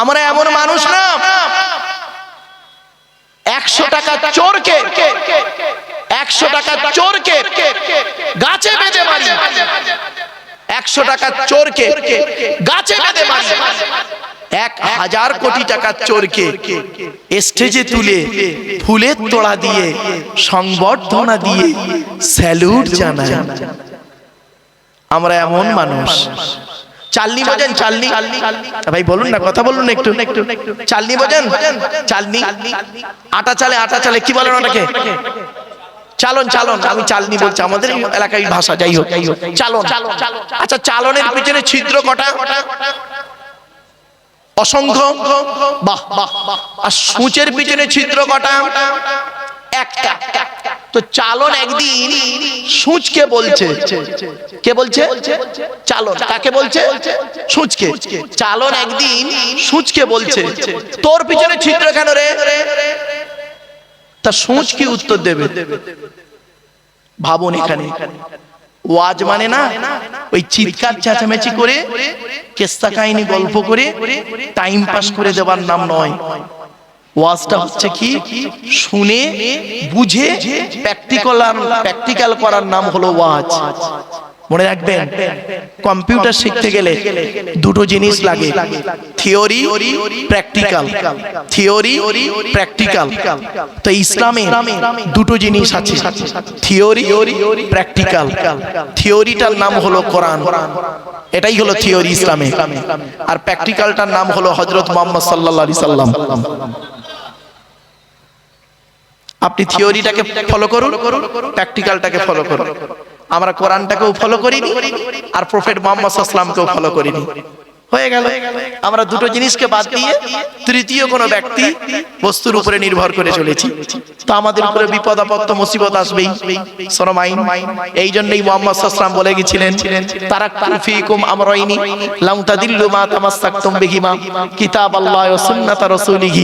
আমরা এমন মানুষ না 100 টাকা চোরকে 100 টাকা চোরকে গাছে বেঁধে মারি, 100 টাকা চোরকে গাছে বেঁধে মারি, 1000 কোটি টাকা চোরকে স্টেজে তুলে ফুলের তোড়া দিয়ে সংবর্ধনা দিয়ে স্যালুট জানাই। আমরা এমন মানুষ। চালনি বোঝেন? চালনি ভাই বলুন না, কথা বলুন একটু। চালনি বোঝেন? চালনি, আটা চালে কি বলেন ওটাকে? চালন। আমি চালনি বলছি, আমাদের এলাকায় ভাষা, যাই হোক চালন। আচ্ছা, চালনের পিছনে ছিদ্র কটা? অসংখ্য। বাহ। আর সূচের পিছনে ছিদ্র কটা? একটা। তো চালন একদিন সূচকে বলছে, কে বলছে? চালন। কাকে বলছে? সূচকে। চালন একদিন সূচকে বলছে, তোর পিছনে ছিদ্র কেন রে? তা সূচ কি উত্তর দেবে? ভাবুন, এখানে ওয়াজ মানে না ওই চিৎকার চেঁচামেচি করে কেস্তা কাহিনী গল্প করে টাইম পাস করে দেওয়ার নাম নয়। ওয়াজটা হচ্ছে কি, শুনে বুঝে প্র্যাকটিক্যাল করার নাম হলো ওয়াজ। মনে রাখবেন, কম্পিউটার শিখতে গেলে দুটো জিনিস লাগে, থিওরি প্র্যাকটিক্যাল। Theory practical. তো ইসলামে দুটো জিনিস আছে, থিওরি প্র্যাকটিক্যাল। থিওরিটার নাম হলো কোরআন, এটাই হলো থিওরি ইসলামে। আর প্র্যাকটিক্যালটার নাম হলো হযরত মুহাম্মদ সাল্লাল্লাহু আলাইহি সাল্লাম। আপনি থিওরিটাকে ফলো করুন, প্র্যাকটিক্যালটাকে ফলো করুন। আমরা কোরআনটাকেও ফলো করিনি, আর প্রফেট মুহাম্মদ সাল্লাল্লাহু আলাইহি ওয়াসাল্লামকেও ফলো করিনি। হয়ে গেল। আমরা দুটো জিনিসকে বাদ দিয়ে তৃতীয় কোনো ব্যক্তি বস্তুর উপরে নির্ভর করে চলেছি, তো আমাদের উপরে বিপদ আপদ মুসিবত আসবেই। শোনামাইন, এই জন্যই মুহাম্মদ সাল্লাল্লাহু আলাইহি ওয়াসাল্লাম বলে গেছিলেন, তারাকতু ফীকুম আমরাইনি লাম তাদিল্লু মা তামাসসাকতুম বিহিমা কিতাবাল্লাহি ওয়া সুন্নাত রাসূলিহি।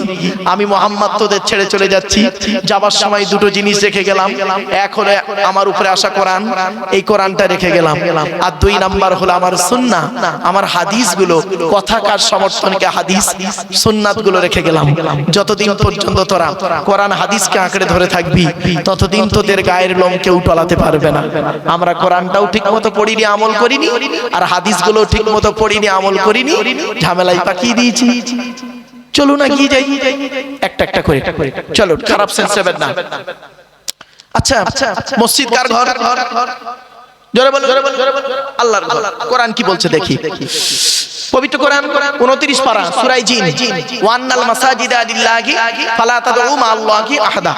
আমি মুহাম্মদ তোদের ছেড়ে চলে যাচ্ছি, যাবার সময় দুটো জিনিস রেখে গেলাম। এক হলো আমার উপরে আসা কোরআন, এই কোরআনটা রেখে গেলাম। আর 2 নাম্বার হলো আমার সুন্নাহ, আমার হাদিসগুলো, কথাকার সমর্থনকে হাদিস সুন্নাত গুলো রেখে গেলাম। যতদিন পর্যন্ত তোরা কোরআন হাদিসকে আঁকড়ে ধরে থাকবি, ততদিন তোদের গায়ের লোম কেউ টলাতে পারবে না। আমরা কোরআনটাও ঠিক মতো পড়িনি, আমল করিনি, আর হাদিসগুলো ঠিক মতো পড়িনি, আমল করিনি, ঝামেলায় পাকিয়ে দিয়েছি। চলো না গিয়ে যাই একটা একটা করে, চলো, খারাপ সেন্স হবে না। আচ্ছা, মসজিদ কার ঘর? জোরে বলো। আল্লাহর ঘর। কোরআন কি বলছে দেখি। পবিত্র কোরআন 29 পারা সূরা জিন, ওয়ান্নাল মাসাজিদা লিল্লাহি ফালা তাদউ মা আল্লাহি আহাদা।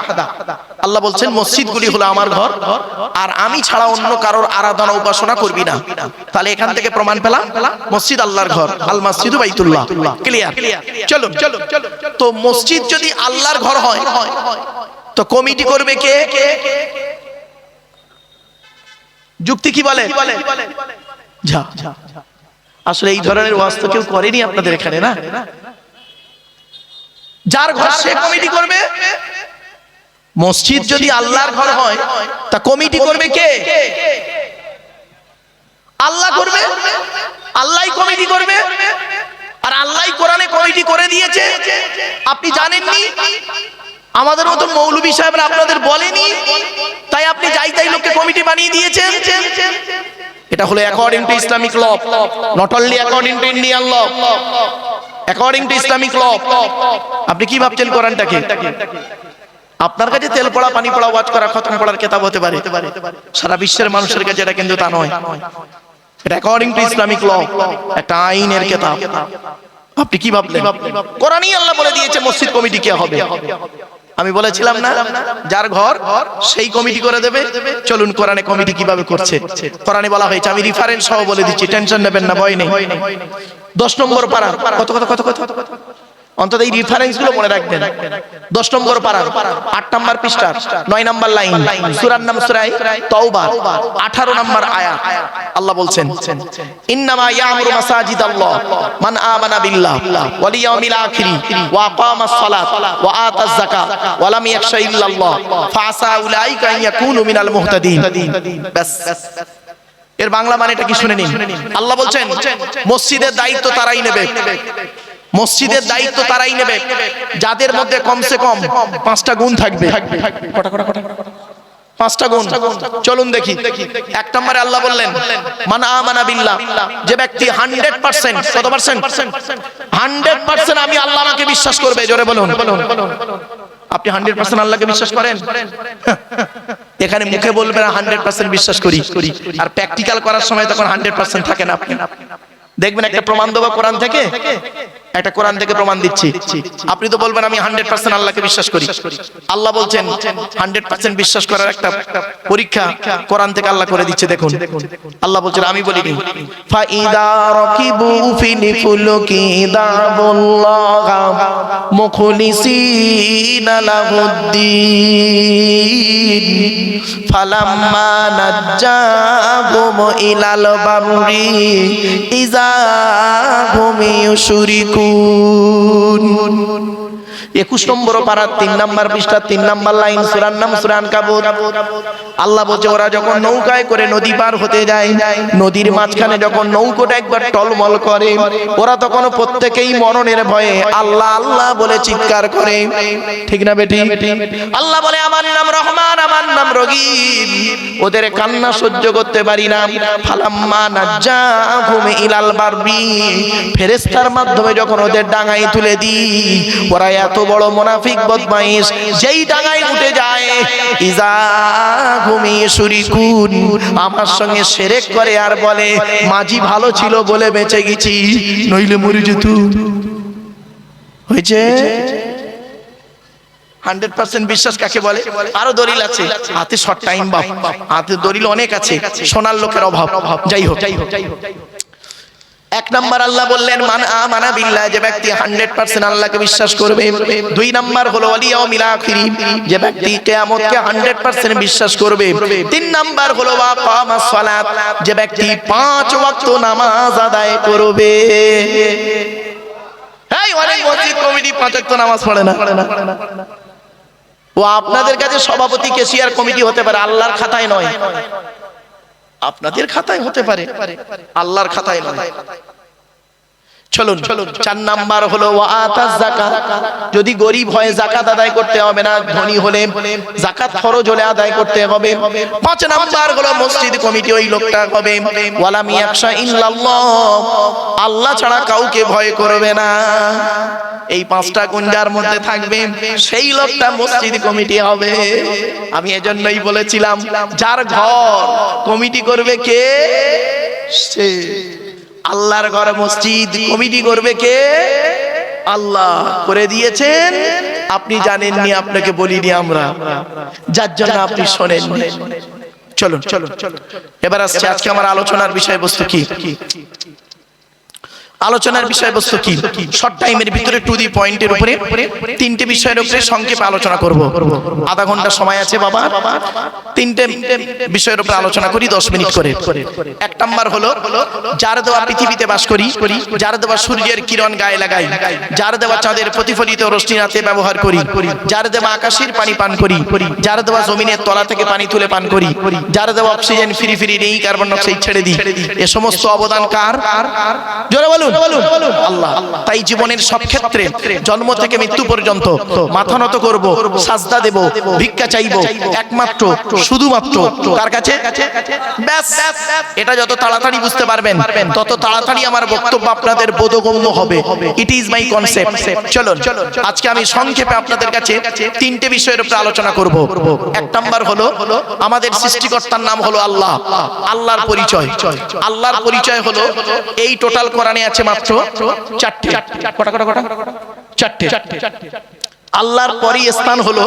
আল্লাহ বলছেন মসজিদগুলি হলো আমার ঘর, আর আমি ছাড়া অন্য কারোর আরাধনা উপাসনা করবি না। তাহলে এখান থেকে প্রমাণ পেলাম মসজিদ আল্লাহর ঘর, আল মাসজিদু বাইতুল্লাহ। ক্লিয়ার? চলো। তো মসজিদ যদি আল্লাহর ঘর হয়, তো কমিটি করবে কে? যুক্তি কি বলে? যা, আসলে এই ধরনের ওয়াজ তো কেউ করেনি আপনাদের এখানে, না? যার ঘর সে কমিটি করবে। মসজিদ যদি আল্লাহর ঘর হয়, তা কমিটি করবে কে? আল্লাহ করবে, আল্লাহই কমিটি করবে। আর আল্লাহই কোরআনে কমিটি করে দিয়েছে। আপনি জানেননি? আমাদের মতো মৌলভী সাহেবরা আপনাদের বলেনি, তাই আপনি যাই তাই লোককে কমিটি বানিয়ে দিয়েছেন। এটা হলো according to Islamic law, not only according to Indian law, according to Islamic law. আপনি কি ভাবছেন কোরআনটাকে? আপনার কাছে তেল পড়া, পানি পড়া, ওয়াজ করা, খতম পড়ার কিতাব হতে পারে, সারা বিশ্বের মানুষের কাছে এটা কিন্তু তা নয়। এটা অ্যাকর্ডিং টু ইসলামিক ল, একটা আইনের কিতাব। আপনি কি ভাবলেন? কোরআনই আল্লাহ বলে দিয়েছে মসজিদ কমিটি কে হবে। আমি বলেছিলাম না, যার ঘর সেই কমিটি করে দেবে। চলুন কোরআনে কমিটি কিভাবে করছে। কোরআনে বলা হয়েছে, আমি রেফারেন্স সহ বলে দিচ্ছি, টেনশন নেবেন না, ভয় নেই। 10 নম্বর পারা, কত অন্তত এই রেফারেন্স গুলো মনে রাখবেন। 10 নম্বর পারা 8 নম্বর পৃষ্ঠা 9 নম্বর লাইন, সূরার নাম সূরা তাওবা 18 নম্বর আয়াত। আল্লাহ বলছেন, ইন্নামা ইয়ামুরু মাসাজিদাল্লাহ মান আমানা বিল্লাহ ওয়াল ইয়াউমিল আখির ওয়া আকামাস সালাত ওয়া আতাজ যাকাত ওয়া লাম ইয়াখশা ইল্লাল্লাহ ফাসা উলাইকা ইয়াকুনু মিনাল মুহতাদিন। বাস, এর বাংলা মানেটা কি শুনে নিন। আল্লাহ বলছেন মসজিদের দায়িত্ব তারাই নেবে মসজিদের দায়িত্ব তারাই নেবে যাদের মধ্যে কমসে কম 5টা গুণ থাকবে। পাঁচটা গুণ। চলুন দেখি। এক নম্বরে আল্লাহ বললেন মান আমানা বিল্লাহ, যে ব্যক্তি 100% কত পার্সেন্ট 100% আমি আল্লাহ আমাকে বিশ্বাস করবে। জোরে বলুন। আপনি 100% আল্লাহকে বিশ্বাস করেন? এখানে মুখে বলবেন 100% বিশ্বাস করি, আর প্র্যাকটিক্যাল করার সময় তখন 100% থাকে না। আপনি দেখবেন একটা প্রমাণ দেবো কোরআন থেকে, একটা কোরআন থেকে প্রমাণ দিচ্ছি। আপনি তো বলবেন আমি 100% আল্লাহকে বিশ্বাস করি। আল্লাহ বলছেন 100% বিশ্বাস করার একটা পরীক্ষা কোরআন থেকে আল্লাহ করে দিচ্ছে। দেখুন আল্লাহ বলছেন, আমি বলিনি ফাইদা রাকিবু ফিল ফুলকি দাবুল্লাহ মুখলিসিনা লাহুদ্দিন ফালাম্মা নাজ্জাহুম ইলাল বাররি ইযা হুম ইউশরিকুন। 21 নম্বর পারা 3 নম্বর পৃষ্ঠা 3 নম্বর লাইন, সূরার নাম সূরা আনকাবুত। আল্লাহ বলছে ওরা যখন নৌকায় করে নদী পার হতে যায়, নদীর মাঝখানে যখন নৌকোটা একবার টলমল করে, ওরা তখন প্রত্যেকেই মরণের ভয়ে আল্লাহ আল্লাহ বলে চিৎকার করে। ঠিক না বেটি? আল্লাহ বলে আমার নাম রহমান, আমার নাম রহিম। ওদের কান্না সহ্য করতে পারি না। ফালাম্মা নাজ্জাহুম ইলাল বাররি, ফেরেশতার মাধ্যমে যখন ওদের ডাঙায় তুলে দিই, ওরা এত বড় মুনাফিক বদমাইশ, যেই ডাঙায় উঠে যায় ইযা হুম ইউশরিকুন, আমার সঙ্গে শিরক করে আর বলে মাঝি ভালো ছিল বলে বেঁচে গেছি, নইলে মরে যেত। হয়েছে 100% বিশ্বাস কাকে বলে? আরো দলিল আছে, হাতে শর্ট টাইম বাপ, হাতে দলিল অনেক আছে, সোনার লোকের অভাব। যাই হোক, এক নাম্বার আল্লাহ বললেন মান আমানা বিল্লাহ, যে ব্যক্তি 100% আল্লাহকে বিশ্বাস করবে। 2 নাম্বার হলো ওয়াল ইয়াউমিল আখির, যে ব্যক্তি কিয়ামতকে 100% বিশ্বাস করবে। 3 নাম্বার হলো ওয়া কামাস সালাত, যে ব্যক্তি 5 ওয়াক্ত নামাজ আদায় করবে। এই অনেক মসজিদ কমিটি 5 ওয়াক্ত নামাজ পড়ে না। ও আপনাদের কাছে সভাপতি কেশিয়ার কমিটি হতে পারে, আল্লাহর খাতায় নয়। আপনাদের খাতায় হতে পারে, আল্লাহর খাতায় নয়। চলুন 4 নাম্বার হলো ওয়াতাজ যাকাত, যদি গরীব হয় যাকাত আদায় করতে হবে না, ধনী হলে যাকাত ফরজ হলে আদায় করতে হবে। 5 নাম্বার হলো মসজিদ কমিটি ওই লোকটা হবে ওয়ালাম ইয়াখশা ইল্লাল্লাহ, আল্লাহ ছাড়া কাউকে ভয় করবে না। এই 5টা গুণের মধ্যে থাকবে, সেই লোকটা মসজিদ কমিটি হবে। আমি এজন্যই বলেছিলাম যার ঘর কমিটি করবে কে? সে। আল্লাহর ঘর মসজিদ কমিটি করবে কে? আল্লাহ করে দিয়েছেন। আপনি জানেননি, আপনাকে বলিনি আমরা, যার জন্য আপনি শোনেন। চলুন এবার আসছে আজকে আমার আলোচনার বিষয়বস্তু কি? আলোচনার বিষয়বস্তু কি? শর্ট টাইমের ভিতরে টু দি পয়েন্টের উপরে 3টে বিষয়ের উপরে সংক্ষেপে আলোচনা করব। আধা ঘন্টা সময় আছে বাবা, 3টে বিষয়ের উপরে আলোচনা করি 10 মিনিট করে। 1 নাম্বার হলো যার দেওয়া পৃথিবীতে বাস করি, যার দেওয়া সূর্যের কিরণ গায়ে লাগাই, যার দেওয়া চাঁদের প্রতিফলিত রশ্মি রাতে ব্যবহার করি, যার দেওয়া আকাশের পানি পান করি, যার দেওয়া জমিনের তলা থেকে পানি তুলে পান করি, যার দেওয়া অক্সিজেন ফ্রি ফ্রি নেই, কার্বন ডাই অক্সাইড ছেড়ে দিই। এ সমস্ত অবদান কার? জোরে বলুন আল্লাহ। তাই জীবনের সব ক্ষেত্রে জন্ম থেকে মৃত্যু পর্যন্ত মাথা নত করব, সাজদা দেব, ভিক্ষা চাইব একমাত্র শুধুমাত্র কার কাছে? ব্যাস। এটা যত তাড়াতাড়ি বুঝতে পারবেন তত তাড়াতাড়ি আমার বক্তব্য আপনাদের বোধগম্য হবে। It is my concept. চলুন আজকে আমি সংক্ষেপে আপনাদের কাছে 3টে বিষয়ের উপর আলোচনা করব। 1 নাম্বার হলো আমাদের সৃষ্টিকর্তার নাম হলো আল্লাহ। আল্লাহর পরিচয়, আল্লাহর পরিচয় হলো এই টোটাল কোরআনে আছে মাত্র 4টে। আল্লাহর পরই স্থান হলো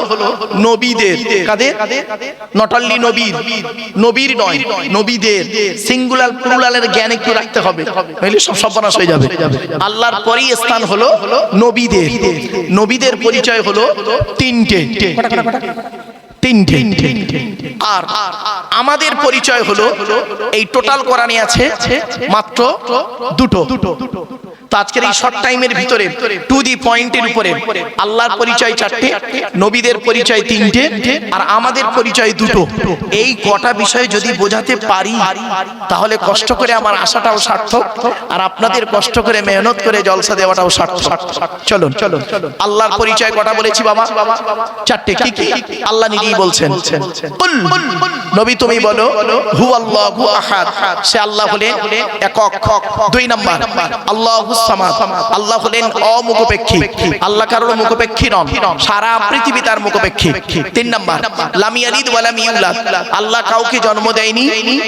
নবীদের। কাদের? নট অনলি নবীর নয়, নবীদের। সিঙ্গুলার প্লুরালের জ্ঞান একটু রাখতে হবে, নইলে সব সর্বনাশ হয়ে যাবে। আল্লাহর পরই স্থান হলো নবীদের। নবীদের পরিচয় হলো 3টে। আর আমাদের পরিচয় হলো এই টোটাল কোরআনে আছে মাত্র 2টো। তো আজকের এই শর্ট টাইমের ভিতরে টু দি পয়েন্টের উপরে আল্লাহর পরিচয় 4টে, নবীদের পরিচয় 3টে, আর আমাদের পরিচয় 2টো। এই কটা বিষয় যদি বোঝাতে পারি তাহলে কষ্ট করে আমার আশাটাও সার্থক, আর আপনাদের কষ্ট করে মেহনত করে জলসা দেওয়াটাও সার্থক। চলুন আল্লাহর পরিচয় কটা বলেছি বাবা? 4টে। কি কি? আল্লাহ নিজেই বলছেন, নবী তুমি বলো হু আল্লাহু আহাদ, সে আল্লাহ হলেন একক। 2 নাম্বার আল্লাহুস সামাদ, আল্লাহ হলেন অমুখপেক্ষী, আল্লাহ কারোর মুখপেক্ষী নন, সারা পৃথিবী তার মুখপেক্ষী। 3 নাম্বার লাম ইয়ালিদ ওয়া লাম ইউলাদ, আল্লাহ কাউকে জন্ম দেয়নি,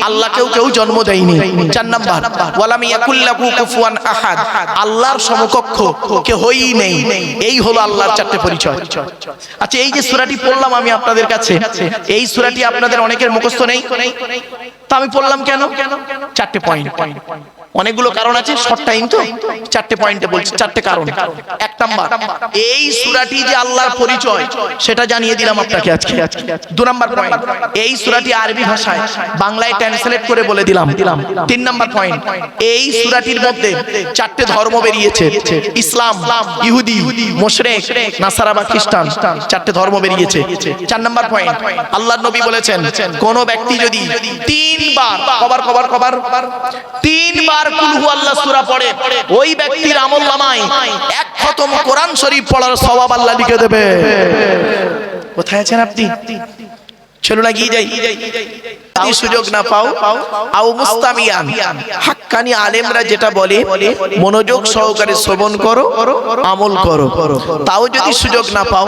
আল্লাহ কেউ জন্ম দেয়নি। 4 নাম্বার ওয়া লাম ইয়াকুল লাহু কুফুয়ান আহাদ, আল্লাহর সমকক্ষ কেউই নেই। এই হলো আল্লাহর 4টে পরিচয়। আচ্ছা, এই যে সূরাটি পড়লাম আমি আপনাদের কাছে, এই সূরাটি আপনাদের অনেকের মুখস্থ নেই, তা আমি পড়লাম কেন? 4টে পয়েন্ট। অনেকগুলো কারণ আছে, শর্ট টাইম তো 4টে পয়েন্টে বলছি, 4টে কারণ। 1 নাম্বার এই সূরাটি যে আল্লাহর পরিচয় সেটা জানিয়ে দিলাম আপনাকে আজকে। 2 নাম্বার পয়েন্ট এই সূরাটি আরবি ভাষায় বাংলায় ট্রান্সলেট করে বলে দিলাম। 3 নাম্বার পয়েন্ট এই সূরাটির মধ্যে 4টে ধর্ম বেরিয়েছে, ইসলাম, ইহুদি, মুশরিক, নাসারা বা খ্রিস্টান, 4টে ধর্ম বেরিয়েছে। 4 নাম্বার পয়েন্ট আল্লাহর নবী বলেছেন কোন ব্যক্তি যদি 3 বার কুল হু আল্লাহ সূরা পড়ে, ওই ব্যক্তির আমলনামায় 1 খতম কোরআন শরীফ পড়ার সওয়াব আল্লাহ লিখে দেবে। কোথায় আছেন আপনি? চলুন এগিয়ে যাই। যদি সুযোগ না পাও আও মুস্তামিয়ান, হাক্কানি আলেমরা যেটা বলে মনোযোগ সহকারে শ্রবণ করো, আমল করো। তাও যদি সুযোগ না পাও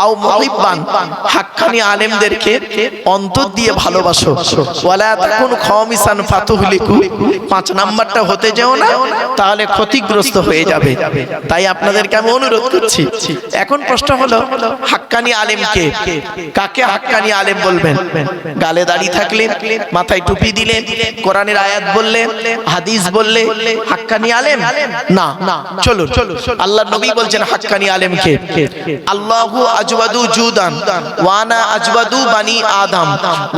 আও মুহিব্বান, হাক্কানি আলেমদেরকে অন্তর দিয়ে ভালোবাসো। ওয়ালা তাকুন খামিসান ফাতুহলিকু, 5 নাম্বারটা হতে যেও না, তাহলে ক্ষতিগ্রস্ত হয়ে যাবে। তাই আপনাদেরকে আমি অনুরোধ করছি। এখন প্রশ্ন হলো হাক্কানি আলেমকে, কাকে হাক্কানি আলেম বলবেন? গালে দাড়ি থাকলে, মাথায় টুপি দিলে, কোরআনের আয়াত বললে, হাদিস বললে হাক্কানি আলেম না। চলুন আল্লাহর নবী বলছেন হাক্কানি আলেমকে, আল্লাহু আজওয়াদু জুদান ওয়া আনা আজওয়াদু বানি আদম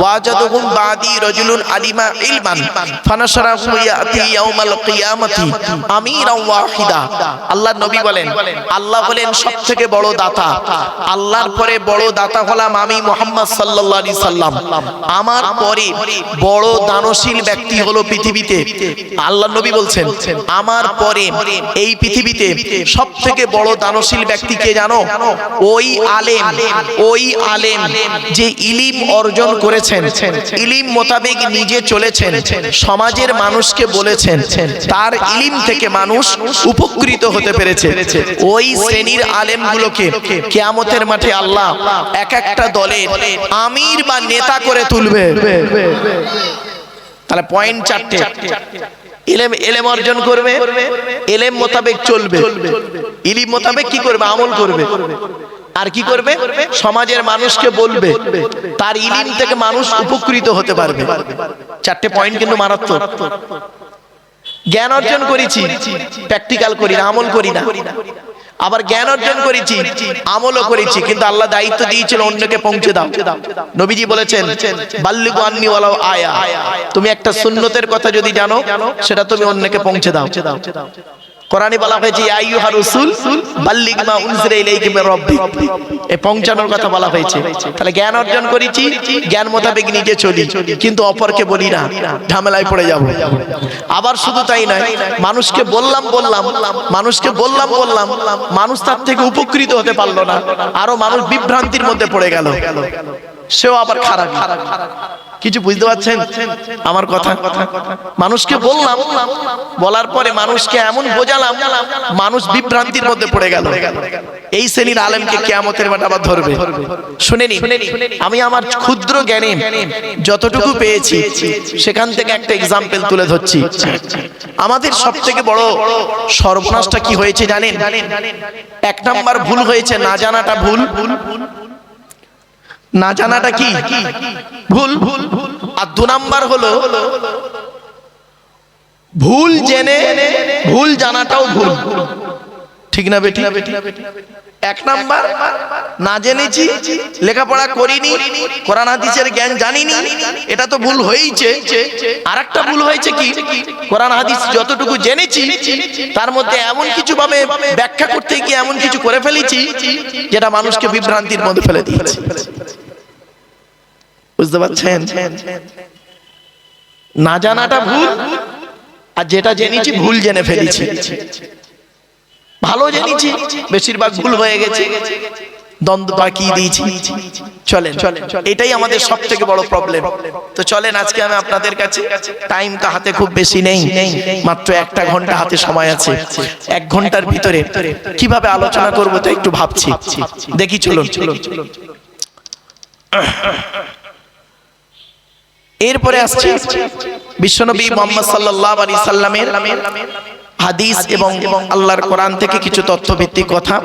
ওয়াজাদুহুম বাদি রাজুলুন আলিমা ইলমান ফানাশরাহু ইয়াতি ইয়াউমাল কিয়ামাতি আমিরান ওয়াহিদা। আল্লাহর নবী বলেন আল্লাহ হলেন সবথেকে বড় দাতা, আল্লাহর পরে বড় দাতা হলাম আমি মুহাম্মদ সাল্লাল্লাহু আলাইহি সাল্লাম। আমার পরে বড় দানশীল ব্যক্তি হলো পৃথিবীতে, আল্লাহর নবী বলছেন আমার পরে এই পৃথিবীতে সবথেকে বড় দানশীল ব্যক্তি কে জানো? ওই আলেম যে ইলম অর্জন করেছেন, ইলম মোতাবেক নিজে চলেছেন, সমাজের মানুষকে বলেছেন, তার ইলম থেকে মানুষ উপকৃত হতে পেরেছে। ওই শ্রেণীর আলেমগুলোকে কিয়ামতের মাঠে আল্লাহ এক একটা দলের আমির বা নেতা করে তুলবে। তাহলে পয়েন্ট 4টে। ইলম অর্জন করবে, ইলম মোতাবেক চলবে, ইলম মোতাবেক কি করবে? আমল করবে। আর কি করবে? সমাজের মানুষকে বলবে, তার ইলম থেকে মানুষ উপকৃত হতে পারবে। 4টে পয়েন্ট কিন্তু মারাত্মক। জ্ঞান অর্জন করেছি, প্র্যাকটিক্যাল করি না, আমল করি না। আবার জ্ঞান অর্জন করেছি, আমলও করেছি, কিন্তু আল্লাহ দায়িত্ব দিয়েছিল অন্যকে পৌঁছে দাও। নবীজি বলেছেন বাল্লিগু আন্নি ওয়ালাউ আয়া, তুমি একটা সুন্নতের কথা যদি জানো সেটা তুমি অন্যকে পৌঁছে দাও। কোরআনে বলা হয়েছে ইয়া আইয়ুহা রাসূল বাল্লিগ মা উনজিলা ইলাইকা মির রাব্বিক, এই পৌঁছানোর কথা বলা হয়েছে। তাহলে জ্ঞান অর্জন করেছি, জ্ঞান মোতাবেক নিজে চলি, কিন্তু অপরকে বলি না, ঝামেলায় পড়ে যাব। আবার শুধু তাই নয়, মানুষকে বললাম, মানুষ তার থেকে উপকৃত হতে পারলো না, আরো মানুষ বিভ্রান্তির মধ্যে পড়ে গেল, সেও আবার খারাপ। কিছু বুঝতে পারছেন আমার কথা? মানুষকে বললাম, বলার পরে মানুষকে এমন বোঝালাম, মানুষ বিভ্রান্তির মধ্যে পড়ে গেল। এই শ্রেণীর আলেমকে কিয়ামতের মাঠে আবার ধরবে। শুনেনি, আমি আমার ক্ষুদ্র জ্ঞানে যতটুকু পেয়েছি সেখান থেকে একটা এক্সাম্পল তুলে ধরছি। আমাদের সবথেকে বড় সর্বনাশটা কি হয়েছে জানেন? 1 নাম্বার ভুল হয়েছে না জানাটা ভুল। না জানাটা কি ভুল। আর 2 নাম্বার হলো ভুল জেনে ভুল জানাটাও ভুল। ঠিক না বেটি? এক নাম্বার, না জেনেছি, লেখাপড়া করিনি, কোরআন হাদিসের জ্ঞান জানিনি, এটা তো ভুল হয়েছে। আরেকটা ভুল হয়েছে কি, কোরআন হাদিস যতটুকু জেনেছি তার মধ্যে এমন কিছু ভাবে ব্যাখ্যা করতে গিয়ে এমন কিছু করে ফেলেছি যেটা মানুষকে বিভ্রান্তির মধ্যে ফেলে দিয়েছে। বুঝতে পারছেন? না জানাটা ভুল, আর যেটা জেনেছি ভুল জেনে ফেলেছি। ভালো জেনেছি, বেশিরভাগ ভুল হয়ে গেছে, দ্বন্দ্ব পাকিয়ে দিয়েছি। চলেন, এটাই আমাদের সব থেকে বড় প্রবলেম। তো চলেন, আজকে আমি আপনাদের কাছে, টাইম তো হাতে খুব বেশি নেই, মাত্র 1 ঘন্টা হাতে সময় আছে। 1 ঘন্টার ভিতরে কিভাবে আলোচনা করবো তা একটু ভাবছি। দেখি, চলুন। এরপরে আসছি বিশ্বনবী মুহাম্মদ সাল্লাল্লাহু আলাইহি সাল্লামের হাদিস এবং আল্লাহর কোরআন থেকে কিছু তথ্য ভিত্তিক কথা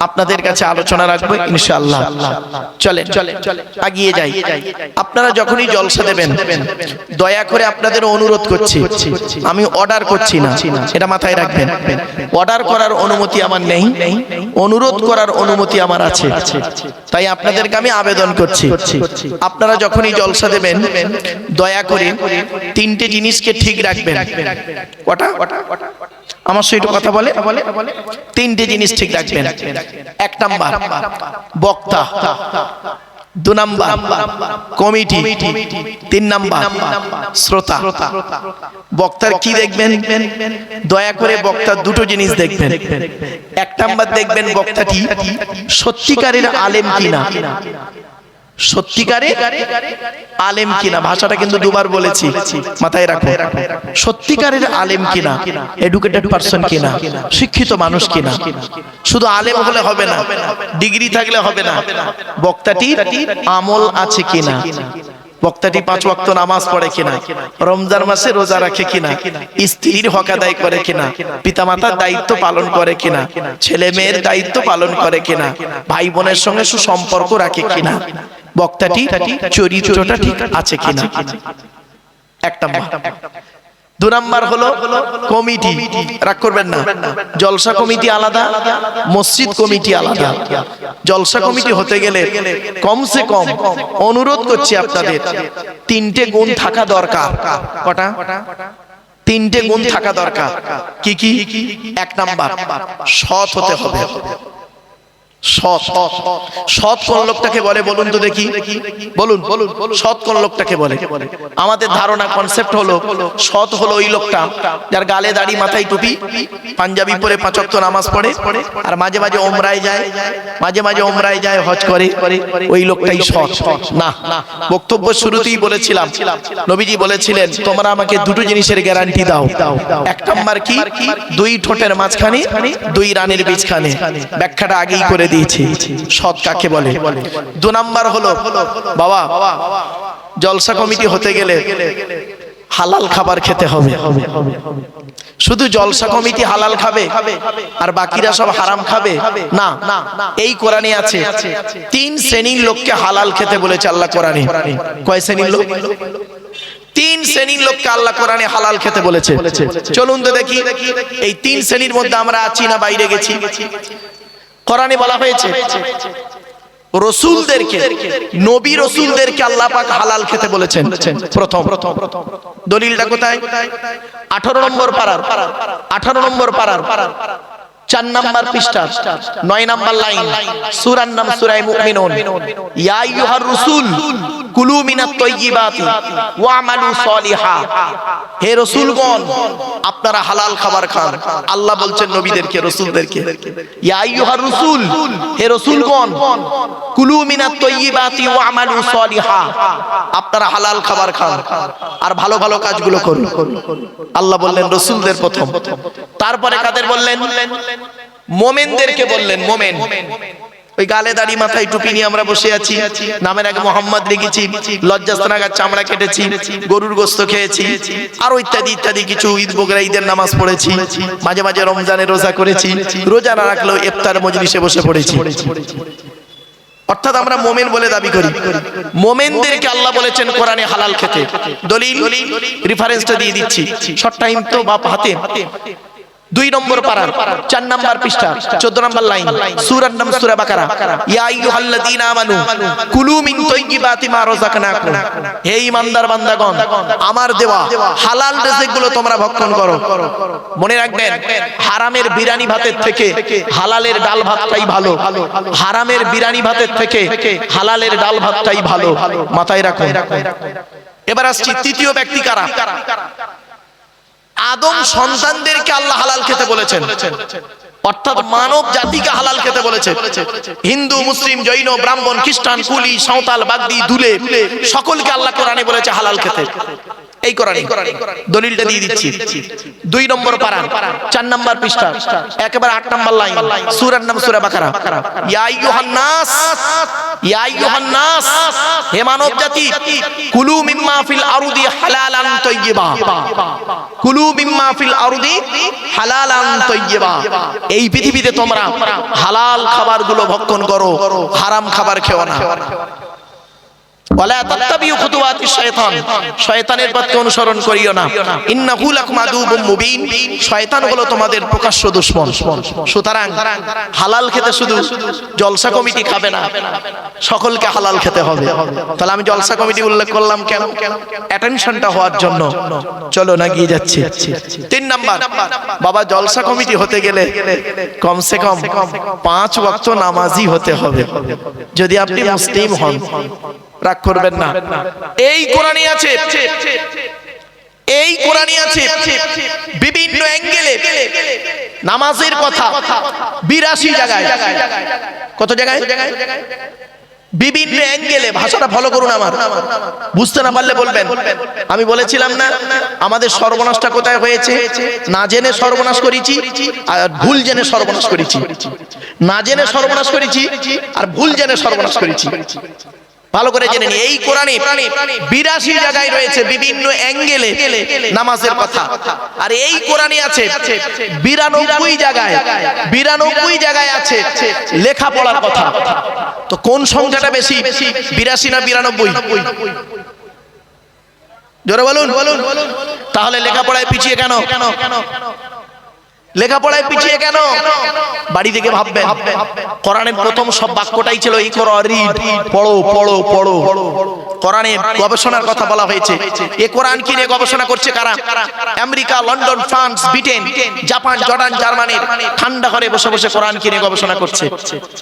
আপনাদের কাছে আলোচনা রাখবো ইনশাআল্লাহ। চলেন এগিয়ে যাই। আপনারা যখনই জলসা দেবেন, দয়া করে আপনাদের অনুরোধ করছি, আমি অর্ডার করছি না, এটা মাথায় রাখবেন। অর্ডার করার অনুমতি আমার নেই, অনুরোধ করার অনুমতি আমার আছে। তাই আপনাদেরকে আমি আবেদন করছি, আপনারা যখনই জলসা দেবেন দয়া করে 3টে জিনিসকে ঠিক রাখবেন। কটা? আমার সাথে একটু কথা বলে। 3টে জিনিস ঠিক রাখবেন। 1 নাম্বার বক্তা, 2 নাম্বার কমিটি, 3 নাম্বার শ্রোতা। বক্তার কি দেখবেন? দয়া করে বক্তার 2টো জিনিস দেখবেন। 1 নাম্বার দেখবেন বক্তাটি সত্যিকারের আলেম কিনা, সত্যিকারের আলেম কিনা। ভাষাটা কিন্তু 2বার বলেছি, মাথায় রাখো। সত্যিকারের আলেম কিনা, এডুকেটেড পারসন কিনা, শিক্ষিত মানুষ কিনা। শুধু আলেম হলে হবে না, ডিগ্রি থাকলে হবে না, বক্তাটির আমল আছে কিনা, বক্তাটি 5 ওয়াক্ত নামাজ পড়ে কিনা, রমজান মাসে রোজা রাখে কিনা, স্ত্রীর হক আদায় করে কিনা, পিতামাতার দায়িত্ব পালন করে কিনা, ছেলে মেয়ের দায়িত্ব পালন করে কিনা, ভাই বোনের সঙ্গে সুসম্পর্ক রাখে কিনা, বক্তাটি চরিত্রটা ঠিক আছে কিনা। 1 নাম্বার। 2 নাম্বার হলো কমিটি। রাগ করবেন না, জলসা কমিটি আলাদা, মসজিদ কমিটি আলাদা। জলসা কমিটি হতে গেলে কমসে কম অনুরোধ করছি আপনাদের 3টে গুণ থাকা দরকার। কটা? 3টে গুণ থাকা দরকার। কি কি? 1 নাম্বার, সৎ হতে হবে। সৎ। সৎ কোন লোকটাকে বলে বলুন তো দেখি, বলুন সৎ কোন লোকটাকে বলে? আমাদের ধারণা, কনসেপ্ট হলো সৎ হলো ওই লোকটা যার গালে দাড়ি, মাথায় টুপি, পাঞ্জাবি পরে 5 ওয়াক্ত নামাজ পড়ে, আর মাঝে মাঝে ওমরায় যায়, হজ করে, ওই লোকটাই সৎ। না, বক্তব্য শুরুতেই বলেছিলাম, নবীজি বলেছিলেন তোমরা আমাকে 2টো জিনিসের গ্যারান্টি দাও। 1 নাম্বার কি? 2 ঠোঁটের মাঝখানে, 2 রানের বীজখানে। ব্যাখ্যাটা আগেই করে দিয়েছি, সৎ কাকে বলে। 2 নাম্বার হলো বাবা, জলসা কমিটি হতে গেলে হালাল খাবার খেতে হবে। শুধু জলসা কমিটি হালাল খাবে আর বাকিরা সব হারাম খাবে না, এই কোরআনে আছে 3 শ্রেণীর লোককে হালাল খেতে বলেছে আল্লাহ কোরআনে। কয় শ্রেণীর লোক? 3 শ্রেণীর লোককে আল্লাহ কোরআনে হালাল খেতে বলেছে। চলুন তো দেখি এই 3 শ্রেণীর মধ্যে আমরা আছি না বাইরে গেছি। কোরআনে বলা হয়েছে রাসূলদেরকে, নবী রাসূলদেরকে আল্লাহ পাক হালাল খেতে বলেছেন। প্রথম দলিলটা কোথায়? 18 নম্বর পারার 4 নাম্বার পৃষ্ঠা 9 নাম্বার লাইন, সূরার নাম সূরা মুমিনুন। ইয়া আইয়ুহার রাসূল কুলু মিনাত তাইয়্যিবাতি ওয়া'মালু সলিহা। হে রাসূলগণ, আপনারা হালাল খাবার খান। আল্লাহ বলছেন নবীদেরকে, রাসূলদেরকে, ইয়া আইয়ুহার রাসূল, হে রাসূলগণ, কুলু মিনাত তাইয়্যিবাতি ওয়া'মালু সলিহা, আপনারা হালাল খাবার খান আর ভালো ভালো কাজগুলো করুন। আল্লাহ বললেন রাসূলদের প্রথম। তারপরে কাদের বললেন? মোমেনদেরকে বললেন। মোমেন ওই গালে দাড়ি, মাথায় টুপি নিয়ে আমরা বসে আছি, নামের আগে মোহাম্মদ লিখেছি, লজ্জাস্থানাগার চামড়া কেটেছি, গরুর গোশত খেয়েছি, আরো ইত্যাদি ইত্যাদি কিছু, ঈদ বকরা ঈদের নামাজ পড়েছি, মাঝে মাঝে রমজানের রোজা করেছি, রোজা না রাখলেও ইফতার মজলিসে বসে পড়েছি। অর্থাৎ আমরা মোমেন বলে দাবি করি। মোমেনদেরকে আল্লাহ বলেছেন কোরআনে হালাল খেতে। দলিল রেফারেন্সটা দিয়ে দিচ্ছি, শর্ট টাইম তো বাপ হাতে। 2 নম্বর পারা 4 নম্বর পৃষ্ঠা 14 নম্বর লাইন সূরার নাম সূরা বাকারা ইয়া আইয়ুহাল্লাযীনা আমানু কুলু মিন তাইয়্যিবাতি মা রাযাকনাকুম হে ঈমানদার বান্দাগণ আমার দেওয়া হালাল রিজিকগুলো তোমরা ভক্ষণ করো। মনে রাখবেন হারামের বিরিয়ানি ভাতের থেকে হালালের ডাল ভাতটাই ভালো, হারামের বিরিয়ানি ভাতের থেকে হালালের ডাল ভাতটাই ভালো, মাথায় রাখুন। এবার আসছি তৃতীয় ব্যক্তি কারা? আদম সন্তানদেরকে আল্লাহ হালাল খেতে বলেছেন, অর্থাৎ মানব জাতিকে হালাল খেতে বলেছে। হিন্দু, মুসলিম, জৈন, ব্রাহ্মণ, খ্রিস্টান, কুলি, সাঁওতাল, বাগদি, দুলে সকলকে আল্লাহ কোরআনে বলেছে হালাল খেতে। এই কোরআনে দলিলটা দিয়ে দিচ্ছি। 2 নম্বর পারা 4 নম্বর পৃষ্ঠা একেবারে 8 নম্বর লাইন সূরার নাম সূরা বাকারা ইয়া আইয়ুহান নাস হে মানব জাতি কুলু মিম্মা ফিল আরদি হালালান তাইয়্যিবা, কুলু মিম্মা ফিল আরদি হালালান তাইয়্যিবা, এই পৃথিবীতে তোমরা হালাল খাবারগুলো ভক্ষণ করো, হারাম খাবার খেও না। ওয়ালা তাত্তাবিউ খুতুওয়াতিশ শায়তান, শয়তানের পথকে অনুসরণ করিও না। ইন্নাহু লাকুম আদুউম মুবিন, শয়তান হলো তোমাদের প্রকাশ্য দুশমন। সুতরাং হালাল খেতে শুধু জলসা কমিটি খাবে না, সকলকে হালাল খেতে হবে। তাহলে আমি জলসা কমিটি উল্লেখ করলাম কেন? অ্যাটেনশনটা হওয়ার জন্য। চলো না গিয়ে যাচ্ছি 3 নাম্বার, বাবা জলসা কমিটি হতে গেলে কমসে কম 5 ওয়াক্ত নামাজি হতে হবে, যদি আপনি মুসলিম হন। রাগ করবেন না, এই কোরআনে আছে, এই কোরআনে আছে বিভিন্ন অ্যাঙ্গেলে নামাজের কথা 82 জায়গায়। কত জায়গায়? বিভিন্ন অ্যাঙ্গেলে। ভাষাটা ফলো করুন, আমার বুঝতে না পারলে বলবেন। আমি বলেছিলাম না আমাদের সর্বনাশটা কোথায় হয়েছে? না জেনে সর্বনাশ করেছি আর ভুল জেনে সর্বনাশ করেছি, না জেনে সর্বনাশ করেছি আর ভুল জেনে সর্বনাশ করেছি। ভালো করে জেনে নিন, এই কোরআনে 82 জায়গায় রয়েছে বিভিন্ন অ্যাঙ্গেলে নামাজের কথা, আর এই কোরআনে আছে 92 জায়গায়, 92 জায়গায় আছে লেখাপড়ার কথা। তো কোন সংখ্যাটা বেশি, 82 না 92? জোরে বলুন। তাহলে লেখাপড়ায় পিছিয়ে কেন? লেখাপড়ায় পিছিয়ে কেন? বাড়ি থেকে ভাববেন কোরআনের প্রথম সব বাক্যটাই ছিল ইকরা, রিড, পড়ো পড়ো পড়ো। কোরআনে গবেষণার কথা বলা হয়েছে। এই কোরআন কি নিয়ে গবেষণা করছে কারা? America, London, France, Britain, Japan, Jordan, জার্মানির ঠান্ডা ঘরে বসে বসে কোরআন কি নিয়ে গবেষণা করছে।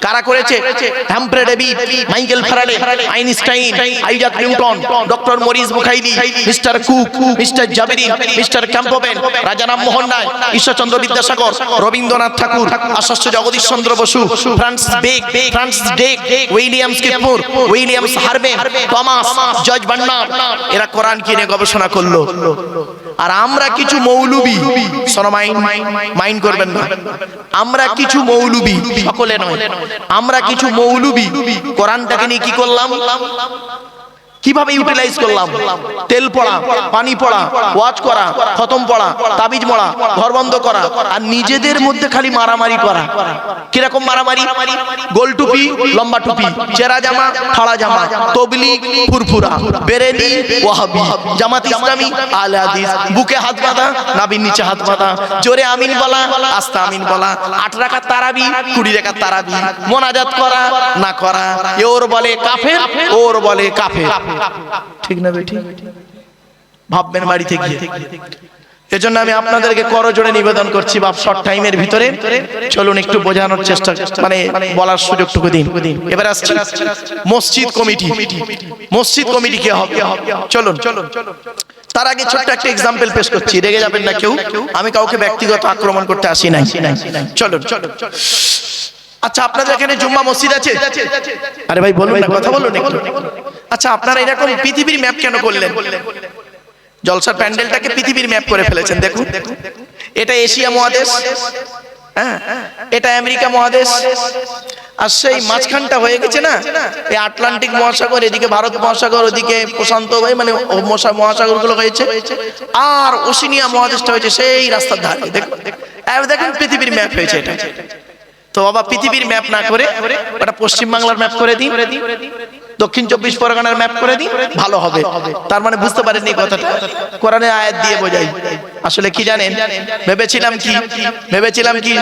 কারা করেছে? Humphry David, Michael Faraday, Einstein, Isaac Newton, doctor Maurice Bucaille, mister Cook, mister জাবেরিন, mister Campbell, Raja Rammohan Roy, Ishwarchandra Vidyasagar, Rabindranath Tagore, Acharya Jagadish Chandra Bose, Francis Drake, William স্কিপমোর, Williams Harvey, Thomas, George Bernard, এরা কোরআন কি নিয়ে গবেষণা করলো। আর আমরা কিছু মৌলবি, মাইন্ড করবেন না, আমরা কিছু মৌলবি, সকলে নয়, আমরা কিছু মৌলবি কোরআনটাকে নিয়ে কি করলাম, কিভাবে ইউটিলাইজ করলাম? তেল পড়া, পানি পড়া, ওয়াজ করা, খতম পড়া, তাবিজ মরা, ঘর বন্ধ করা, আর নিজেদের মধ্যে খালি মারামারি করা। কিরকম মারামারি? গোল টুপি, লম্বা টুপি, চেরা জামা, ফাড়া জামা, তবলিগ, ফুরফুরা, বেরেলি, ওয়াহাবি, জামাত ইসলামী, আহলে হাদিস, বুকে হাত বাঁধা, নাভির নিচে হাত বাঁধা, জোরে আমিন বলা, আস্তে আমিন বলা, 8 রাকাত তারাবি, 20 রাকাত তারাবি, মোনাজাত করা না করা, ওর বলে কাফের, ওর বলে কাফের। ঠিক না বেটি? ভাববেন বাড়িতে গিয়ে। এজন্য আমি আপনাদেরকে করজোড়ে নিবেদন করছি, বাপ শর্ট টাইমের ভিতরে চলুন একটু বোঝানোর চেষ্টা, মানে বলার সুযোগটুকু দিন। এবার আসছি মসজিদ কমিটি। মসজিদ কমিটি কে হবে? চলুন। তার আগে ছোট্ট একটা এক্সাম্পল পেশ করছি, রেগে যাবেন না কেউ, আমি কাউকে ব্যক্তিগত আক্রমণ করতে আসি নাই। চলুন। আচ্ছা, আপনাদের এখানে জুম্মা মসজিদ আছে? আরে ভাই বলুন না, কথা বলুন একটু। আচ্ছা, আপনারা এরকম পৃথিবীর ম্যাপ কেন করলেন? জলসার প্যান্ডেলটাকে পৃথিবীর ম্যাপ করে ফেলেছেন। দেখুন, এটা এশিয়া মহাদেশ, হ্যাঁ, এটা আমেরিকা মহাদেশ, আর সেই মাঝখানটা হয়ে গেছে না এই আটলান্টিক মহাসাগর, এদিকে ভারত মহাসাগর, ওদিকে প্রশান্ত, মানে মহাসাগর গুলো হয়েছে, আর ওশিনিয়া মহাদেশটা হয়েছে সেই রাস্তার ধারে। দেখুন পৃথিবীর ম্যাপ হয়েছে এটা। তো বাবা পৃথিবীর ম্যাপ না করে ওটা পশ্চিম বাংলার ম্যাপ করে দিন। দক্ষিণ 24 পরগনার ম্যাপ করে দিই, ভালো হবে। তার মানে বুঝতে পারেননি কথাটা, কোরআনের আয়াত দিয়ে বোঝাই। আসলে কি জানেন, ভেবেছিলাম কি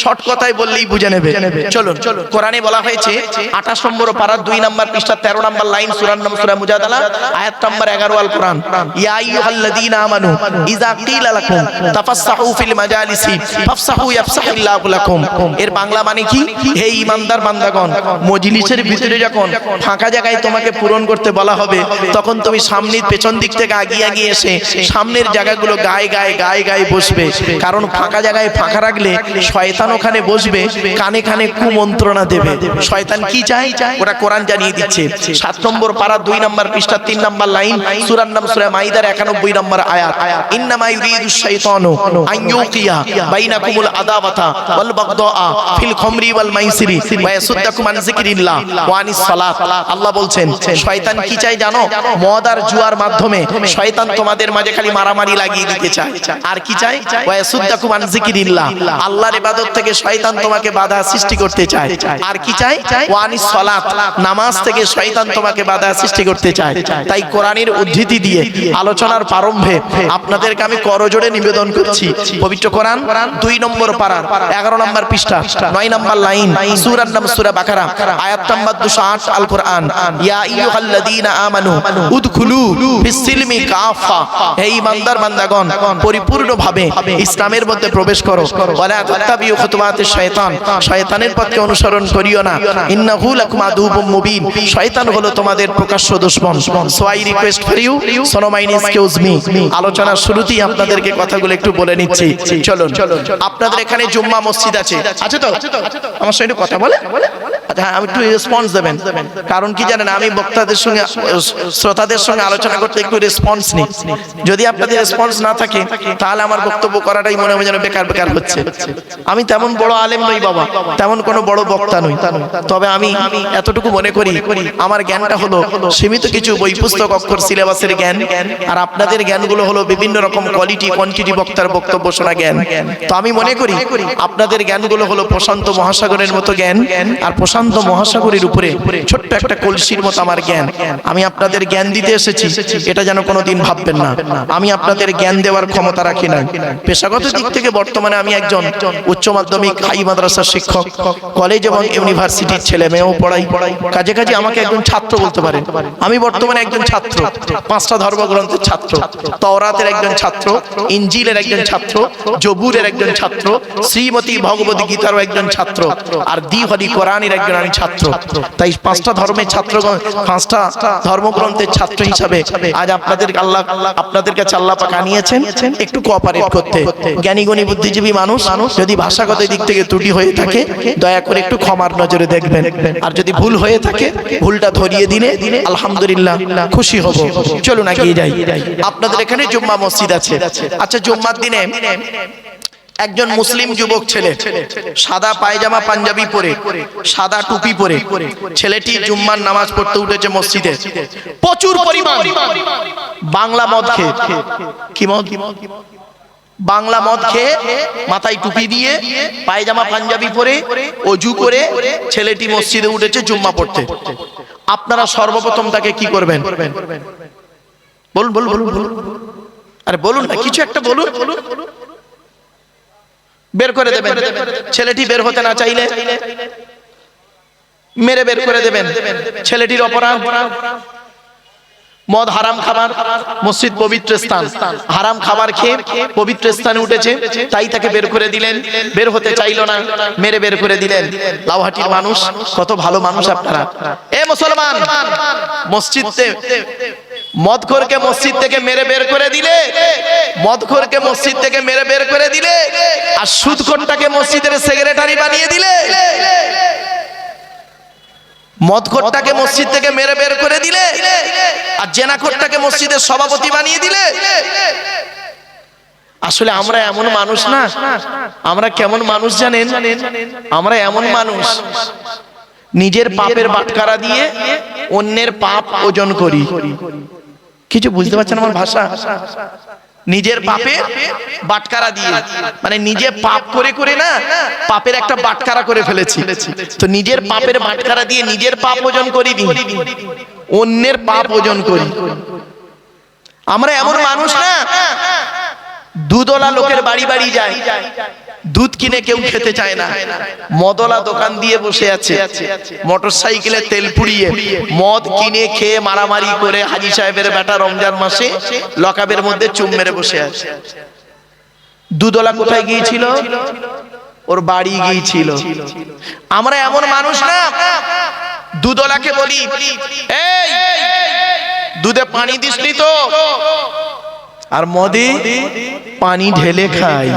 শর্ট কথায় বললেই বুঝে নেবে। চলুন, কোরআনে বলা হয়েছে 28 নম্বর পারা 2 নম্বর পৃষ্ঠা 13 নম্বর লাইন, সূরার নাম সূরা মুজাদালা, আয়াত নম্বর 11 আল কোরআন। ইয়া আইয়ুহাল্লাযীনা আমানু ইযা কিলা লাকুম তাফাসসাহু ফিল মাজালিসি ফাফসাহু ইয়াফসাহিল্লাহু লাকুম। এর বাংলা মানে কি, হে ঈমানদার বান্দাগণ, মজলিসের ভিতরে যখন ফাঁকা জায়গায় তোমাকে পূরণ করতে বলা হবে, তখন তুমি সামনের পেছন দিক থেকে আগিয়ে এসে সামনের জায়গাগুলো গায়ে বসবে। কারণ ফাঁকা জায়গায় ফাঁকা রাখলে শয়তান ওখানে বসবে, কানে কানে কুমন্ত্রণা দেবে। শয়তান কি চায় ওটা কোরআন জানিয়ে দিচ্ছে। 7 নম্বর পারা 2 নম্বর পৃষ্ঠা 3 নম্বর লাইন, সূরার নাম সূরা মাইদার 91 নম্বর আয়াত। ইন্নামা ইউরিদুশ শাইতানু আন ইউকিয়া বাইনাকুমুল আদাওয়াতা ওয়াল বাগদাআ ফিল খামরি ওয়াল মাইসিরি ওয়া ইয়াসুদ্দাকুম আন যিকরিল্লাহ ওয়া আনিস সালাত। আল্লাহ বলছেন শয়তান কি চায় জানো, মদ আর জুয়ার মাধ্যমে শয়তান তোমাদের মাঝে খালি মারামারি লাগিয়ে দিতে চায়। আর কি চায়, ওয়া ইয়াসুদ্দাকুম আন যিকরিল্লাহ, আল্লাহর ইবাদত থেকে শয়তান তোমাকে বাধা সৃষ্টি করতে চায়। আর কি চায়, ওয়া আনিস সালাত, নামাজ থেকে শয়তান তোমাকে বাধা সৃষ্টি করতে চায়। তাই কোরআনের উদ্ধৃতি দিয়ে আলোচনার প্রারম্ভে আপনাদেরকে আমি করজোড়ে নিবেদন করছি, পবিত্র কোরআন 2 নম্বর পারার 11 নম্বর পৃষ্ঠা 9 নম্বর লাইন, সূরার নাম সূরা বাকারা, আয়াত নম্বর 208 আল কোরআন। ইয়া আইয়ুহাল্লাযীনা আমানু উদখুলু ফিস-সিলমি কাফা, হে ঈমানদার বান্দাগণ পরিপূর্ণভাবে ইসলামের মধ্যে প্রবেশ করো। ওয়ালা তাত্তাবিউ খুতুওয়াতিশ শায়তান, শয়তানের পথকে অনুসরণ করিও না। ইন্নাহু লাকুম আদুউম মুবিন, শয়তান হলো তোমাদের প্রকাশ্য দুশমন। So I request for you, so no mind excuse me. আলোচনার শুরুতেই আপনাদেরকে কথাগুলো একটু বলে নিচ্ছি। চলুন, আপনাদের এখানে জুম্মা মসজিদ আছে তো? আমার সঙ্গে কথা বলে, হ্যাঁ, আমি একটু রেসপন্স দেবেন। কারণ কি জানেন, আমি বক্তাদের সঙ্গে শ্রোতাদের সঙ্গে আলোচনা করতে একটু রেসপন্স নিই। যদি আপনাদের রেসপন্স না থাকে তাহলে আমার বক্তব্য করাটাই মনে হয় যেন বেকার হচ্ছে। আমি তেমন বড় আলেম নই বাবা, তেমন কোনো বড় বক্তা নই, তবে আমি এতটুকু মনে করি আমার জ্ঞানটা হলো সীমিত কিছু বই পুস্তক অক্ষর সিলেবাসের জ্ঞান, আর আপনাদের জ্ঞানগুলো হলো বিভিন্ন রকম কোয়ালিটি কোয়ান্টিটি বক্তার বক্তব্য শোনা জ্ঞান। তো আমি মনে করি আপনাদের জ্ঞানগুলো হলো প্রশান্ত মহাসাগরের মতো জ্ঞান, আর প্রশান্ত মহাসাগরের উপরে ছোট্ট একটা কলসির মতো আমার জ্ঞান। আমি আপনাদের জ্ঞান দিতে এসেছি, এটা যেন কোনোদিন ভাববেন না আমি আপনাদের জ্ঞান দেওয়ার ক্ষমতা রাখি না। পেশাগত দিক থেকে বর্তমানে আমি একজন উচ্চ মাধ্যমিক হাই মাদ্রাসার শিক্ষক, কলেজ এবং ইউনিভার্সিটির ছেলে মেয়েও পড়াই। কাজে আমাকে একজন ছাত্র বলতে পারেন। আমি বর্তমানে একজন ছাত্র, 5টা ধর্মগ্রন্থের ছাত্র, তাওরাতের একজন ছাত্র, ইনজিলের একজন ছাত্র, জবুরের একজন ছাত্র, শ্রীমতী ভগবত গীতারও একজন ছাত্র, আর দি হলি কোরআনের একজন আমি ছাত্র। তাই 5টা ধর্মের ছাত্রগণ, 5টা ধর্মগ্রন্থের ছাত্র হিসাবে আজ আপনাদের কাছে আল্লাহ পাক আনিয়েছেন একটু কোঅপারেট করতে। জ্ঞানী গুণী বুদ্ধিজীবী মানুষ, যদি ভাষাগত দিক থেকে ত্রুটি হয়ে থাকে দয়া করে একটু ক্ষমার নজরে দেখবেন, আর যদি ভুল হয়ে থাকে ভুলটা ধরিয়ে দিলে আলহামদুলিল্লাহ খুশি হব। চলুন এগিয়ে যাই। আপনাদের এখানে জুম্মা মসজিদ আছে। আচ্ছা, জুম্মার দিনে একজন মুসলিম যুবক ছেলে সাদা পায়জামা পাঞ্জাবি পরে, সাদা টুপি পরে, ছেলেটি জুম্মার নামাজ পড়তে উঠেছে মসজিদে। প্রচুর পরিমাণ বাংলা মদ খেয়ে, কি মদ? বাংলা মদ খেয়ে, মাথায় টুপি দিয়ে, পায়জামা পাঞ্জাবি পরে, ওযু করে ছেলেটি মসজিদে উঠেছে জুম্মা পড়তে। আপনারা সর্বপ্রথম তাকে কি করবেন? বলুন। আরে বলুন না, কিছু একটা বলুন। বের করে দেবেন। ছেলেটি বের হতে না চাইলে মেরে বের করে দেবেন। ছেলেটির অপরাধ, মদ হারাম খাবার, মসজিদ পবিত্র স্থান, হারাম খাবার খেয়ে পবিত্র স্থানে উঠেছে, তাই তাকে বের করে দিলেন। বের হতে চাইলো না, মেরে বের করে দিলেন। লাউহাটির মানুষ কত ভালো মানুষ আপনারা। এ মুসলমান, মসজিদে মদখোরকে মসজিদ থেকে মেরে বের করে দিলে, মদখোরকে মসজিদ থেকে মেরে বের করে দিলে, আর সুদখোরটাকে মসজিদের সেক্রেটারি বানিয়ে দিলে, মদখোরটাকে মসজিদ থেকে মেরে বের করে দিলে, আর জেনাখোরটাকে মসজিদের সভাপতি বানিয়ে দিলে। আসলে আমরা এমন মানুষ না, আমরা কেমন মানুষ জানেন? আমরা এমন মানুষ নিজের পাপের বাটখারা দিয়ে অন্যের পাপ ওজন করি। কিছু বুঝতে পারছেন আমার ভাষা? নিজের পাপে বাটকারা দিয়ে, মানে নিজে পাপ করে করে না পাপের একটা বাটকারা করে ফেলেছি। তো নিজের পাপের বাটকারা দিয়ে নিজের পাপ ওজন করিনি, অন্যের পাপ ওজন করি। আমরা এমন মানুষ না, দুধওয়ালা লোকের বাড়ি বাড়ি যায়, দুধ কিনে কেউ খেতে চায় না, মদওয়ালা দোকান দিয়ে বসে আছে, মোটর সাইকেলে তেল পুড়িয়ে মদ কিনে খেয়ে মারামারি করে হাজী সাহেবের বেটা রমজান মাসে লকাবের মধ্যে চুম মেরে বসে আছে। দুধওয়ালা কোথায় গিয়েছিল? ওর বাড়ি গিয়েছিল। আমরা এমন মানুষ না, দুধওয়ালাকে বলি এই দুধে পানি দিসনি তো, আর মদে পানি ঢেলে খায়।